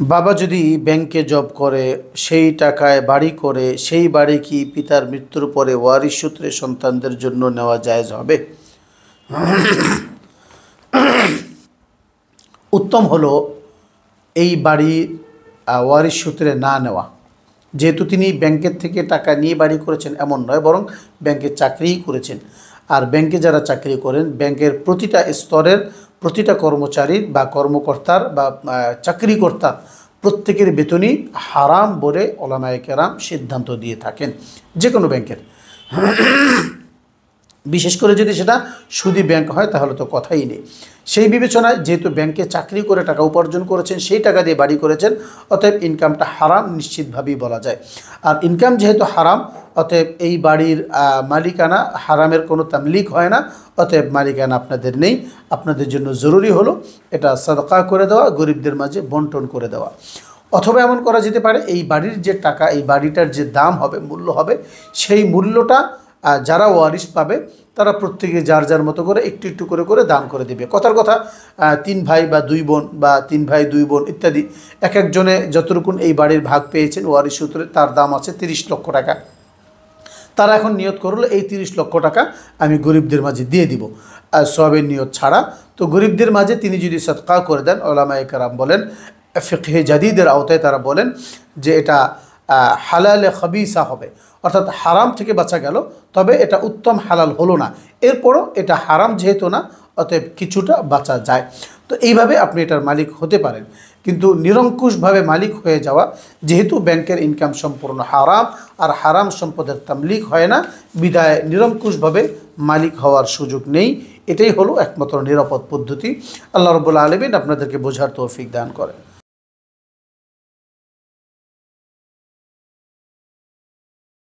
বাবা যদি ব্যাংকে জব করে সেই টাকায় বাড়ি করে সেই বাড়ি কি পিতার মৃত্যুর পরে ওয়ারিশ সূত্রে সন্তানদের জন্য নেওয়া জায়েজ হবে? উত্তম হলো এই বাড়ি ওয়ারিশ সূত্রে না নেওয়া। যেহেতু তিনি ব্যাংকের থেকে টাকা নিয়ে বাড়ি করেছেন এমন নয়, বরং ব্যাংকে চাকরিই করেছেন। আর ব্যাংকে যারা চাকরি করেন, ব্যাংকের প্রতিটা স্তরের প্রতিটা কর্মচারীর বা কর্মকর্তার বা চাকরিকর্তার প্রত্যেকের বেতনই হারাম বলে ওলামায়ে কেরাম সিদ্ধান্ত দিয়ে থাকেন, যে কোনো ব্যাংকের। বিশেষ করে যদি সেটা সুদী ব্যাংক হয় তাহলে তো কথাই নেই। সেই বিবেচনায় যেহেতু ব্যাংকে চাকরি করে টাকা উপার্জন করেছেন, সেই টাকা দিয়ে বাড়ি করেছেন, অতএব ইনকামটা হারাম নিশ্চিতভাবেই বলা যায়। আর ইনকাম যেহেতু হারাম, অতএব এই বাড়ির মালিকানা হারামের কোনো তামলিক হয় না, অতএব মালিকানা আপনাদের নেই। আপনাদের জন্য জরুরি হলো এটা সাদকা করে দেওয়া, গরিবদের মাঝে বন্টন করে দেওয়া। অথবা এমন করা যেতে পারে, এই বাড়ির যে টাকা, এই বাড়িটার যে দাম হবে, মূল্য হবে, সেই মূল্যটা যারা ওয়ারিশ পাবে তারা প্রত্যেকে যার যার মতো করে একটু একটু করে করে দান করে দেবে। কথার কথা 3 ভাই বা 2 বোন বা 3 ভাই 2 বোন ইত্যাদি এক একজনে যতটুকুন এই বাড়ির ভাগ পেয়েছেন ওয়ারিশ সূত্রে, তার দাম আছে 30 লক্ষ টাকা। তারা এখন নিয়ত করলো এই 30 লক্ষ টাকা আমি গরিবদের মাঝে দিয়ে দিব, সওয়াবের নিয়ত ছাড়া। তো গরিবদের মাঝে তিনি যদি সদকা করে দেন, উলামায়ে কেরাম বলেন, ফিকহে জাদিদের আওতায় তারা বলেন যে এটা হালালে খবিসা হবে, অর্থাৎ হারাম থেকে বাঁচা গেল, তবে এটা উত্তম হালাল হলো না। এরপরও এটা হারাম যেহেতু না, অতএব কিছুটা বাঁচা যায়। তো এইভাবে আপনি এটার মালিক হতে পারেন। কিন্তু নিরঙ্কুশভাবে মালিক হয়ে যাওয়া, যেহেতু ব্যাংকের ইনকাম সম্পূর্ণ হারাম আর হারাম সম্পদের তামলিক হয় না, বিদায় নিরঙ্কুশভাবে মালিক হওয়ার সুযোগ নেই। এটাই হলো একমাত্র নিরাপদ পদ্ধতি। আল্লাহ রাব্বুল আলামিন আপনাদেরকে বোঝার তৌফিক দান করেন।